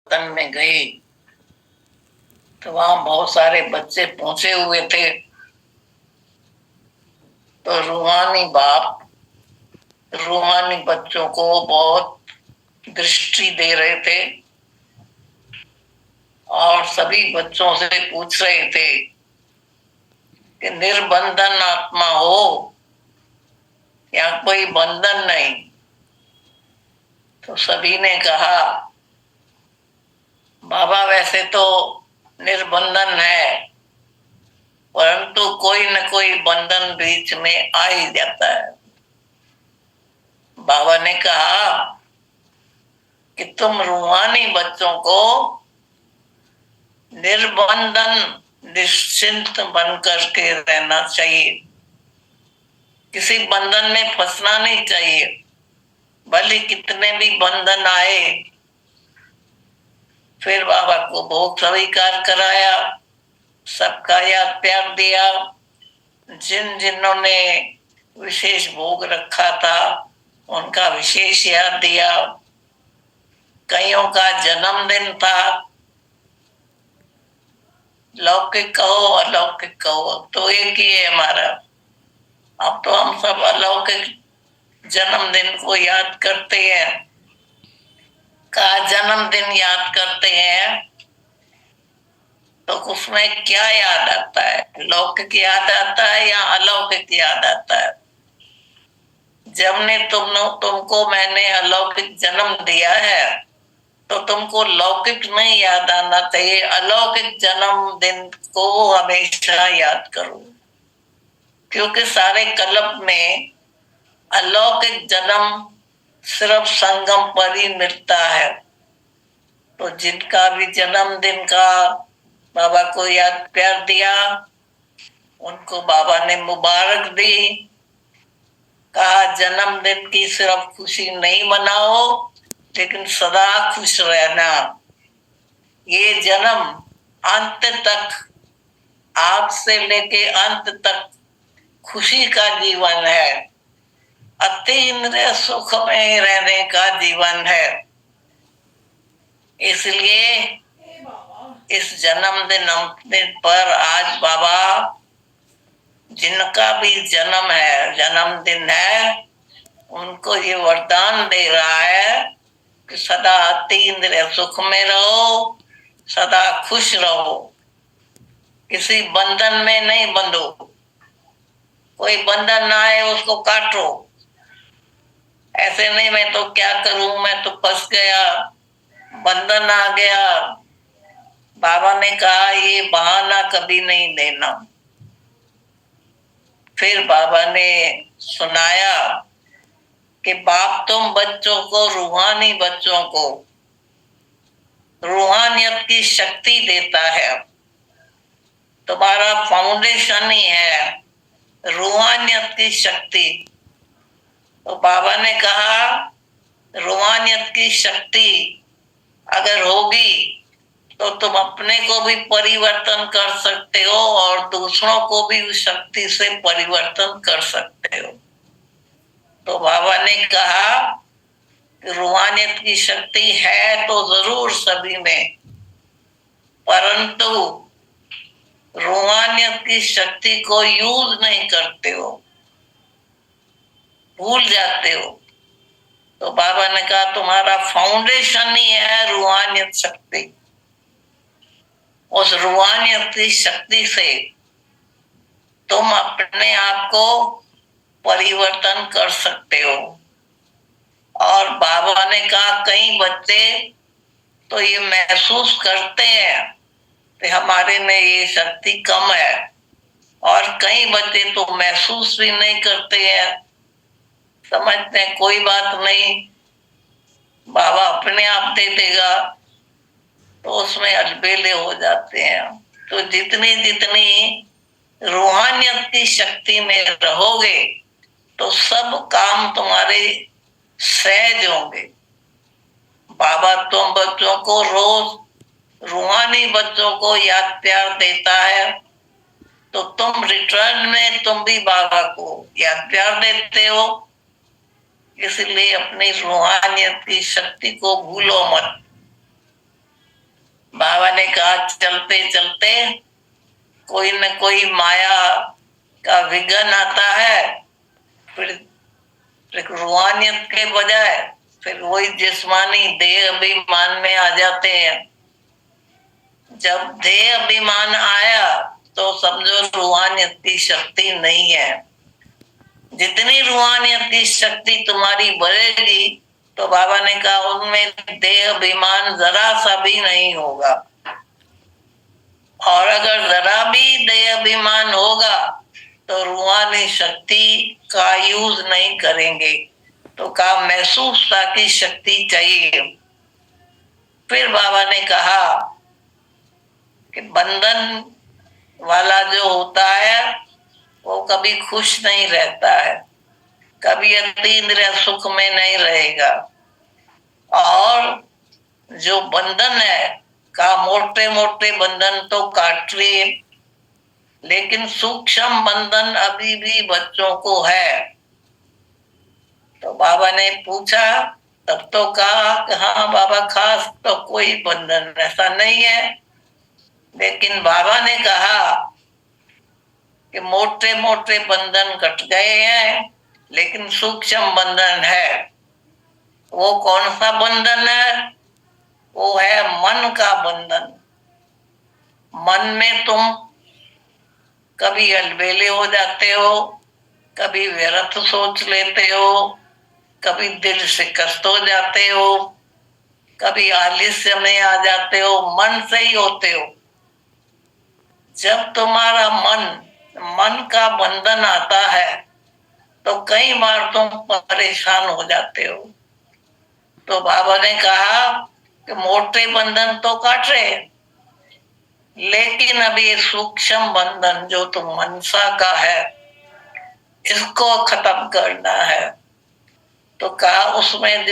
वतन में गई तो वहां बहुत सारे बच्चे पहुंचे हुए थे। तो रूहानी बाप रूहानी बच्चों को बहुत दृष्टि दे रहे थे और सभी बच्चों से पूछ रहे थे कि निर्बंधन आत्मा हो या कोई बंधन नहीं। तो सभी ने कहा बाबा वैसे तो निर्बंधन है, परंतु कोई न कोई बंधन बीच में आ ही जाता है। बाबा ने कहा कि तुम रूहानी बच्चों को निर्बंधन निश्चिंत बन करके रहना चाहिए, किसी बंधन में फंसना नहीं चाहिए। भले कितने भी बंधन आए, फिर बाबा को भोग स्वीकार कराया, सबका याद प्यार दिया। जिन्होंने विशेष भोग रखा था उनका विशेष याद दिया। कईयों का जन्मदिन था, लौकिक कहो अलौकिक कहो, तो एक ही है हमारा। अब तो हम सब अलौकिक जन्मदिन को याद करते हैं। का जन्मदिन याद करते हैं तो उसमें क्या याद आता है? लौकिक याद आता है या अलौकिक याद आता है? जब ने तुमको मैंने अलौकिक जन्म दिया है तो तुमको लौकिक नहीं याद आना चाहिए, अलौकिक जन्मदिन को हमेशा याद करो, क्योंकि सारे कल्प में अलौकिक जन्म सिर्फ संगम पर ही मिलता है। तो जिनका भी जन्मदिन का बाबा को याद प्यार दिया, उनको बाबा ने मुबारक दी। कहा जन्मदिन की सिर्फ खुशी नहीं मनाओ, लेकिन सदा खुश रहना। ये जन्म अंत तक, आज से लेके अंत तक खुशी का जीवन है, अतीन्द्रिय सुख में रहने का जीवन है। इसलिए इस जन्मदिन पर आज बाबा जिनका भी जन्मदिन है, उनको ये वरदान दे रहा है कि सदा अतीन्द्रिय सुख में रहो, सदा खुश रहो, किसी बंधन में नहीं बंधो। कोई बंधन ना आए उसको काटो। ऐसे नहीं मैं तो क्या करूं, मैं तो फंस गया, बंधन आ गया। बाबा ने कहा ये बहाना कभी नहीं देना। फिर बाबा ने सुनाया कि बाप तुम बच्चों को, रूहानी बच्चों को रूहानियत की शक्ति देता है। तुम्हारा फाउंडेशन ही है रूहानियत की शक्ति। तो बाबा ने कहा रूहानियत की शक्ति अगर होगी तो तुम अपने को भी परिवर्तन कर सकते हो और दूसरों को भी उस शक्ति से परिवर्तन कर सकते हो। तो बाबा ने कहा कि रूहानियत की शक्ति है तो जरूर सभी में, परंतु रूहानियत की शक्ति को यूज नहीं करते हो, भूल जाते हो। तो बाबा ने कहा तुम्हारा फाउंडेशन ही है रूहानियत शक्ति। उस रूहानियत की शक्ति से तुम अपने आप को परिवर्तन कर सकते हो। और बाबा ने कहा कई बच्चे तो ये महसूस करते हैं कि हमारे में ये शक्ति कम है, और कई बच्चे तो महसूस भी नहीं करते हैं, समझते हैं कोई बात नहीं, बाबा अपने आप दे देगा, तो उसमें अलबेले हो जाते हैं। तो जितनी जितनी रूहानियत की शक्ति में रहोगे तो सब काम तुम्हारे सहज होंगे। बाबा तुम बच्चों को रोज रूहानी बच्चों को याद प्यार देता है, तो तुम रिटर्न में तुम भी बाबा को याद प्यार देते हो। इसलिए अपनी रूहानियत की शक्ति को भूलो मत। ने कहा चलते चलते कोई न कोई माया का विघ्न आता है, फिर रूहानियत के बजाय फिर वही जिस्मानी देह अभिमान में आ जाते हैं। जब देह अभिमान आया तो समझो रूहानियत की शक्ति नहीं है। जितनी रूहानियत की शक्ति तुम्हारी बढ़ेगी तो बाबा ने कहा उनमें देह अभिमान जरा सा भी नहीं होगा, और अगर जरा भी देह अभिमान होगा तो रूहानी शक्ति का यूज नहीं करेंगे। तो कहा महसूसता की शक्ति चाहिए। फिर बाबा ने कहा कि बंधन वाला जो होता है वो कभी खुश नहीं रहता है, कभी अतीन्द्रिय सुख में नहीं रहेगा। और जो बंधन है का मोटे मोटे बंधन तो काट लिए, लेकिन सूक्ष्म बंधन अभी भी बच्चों को है। तो बाबा ने पूछा, तब तो कहा कि हाँ बाबा खास तो कोई बंधन ऐसा नहीं है, लेकिन बाबा ने कहा कि मोटे मोटे बंधन कट गए हैं लेकिन सूक्ष्म बंधन है। वो कौन सा बंधन है? वो है मन का बंधन। मन में तुम कभी अलबेले हो जाते हो, कभी व्यर्थ सोच लेते हो, कभी दिल शिकस्त हो जाते हो, कभी आलस्य में आ जाते हो, मन से ही होते हो। जब तुम्हारा मन का बंधन आता है तो कई बार तुम परेशान हो जाते हो। तो बाबा ने कहा कि मोटे बंधन तो काट रहे, लेकिन अब ये सूक्ष्म बंधन जो तुम मनसा का है इसको खत्म करना है। तो कहा उसमें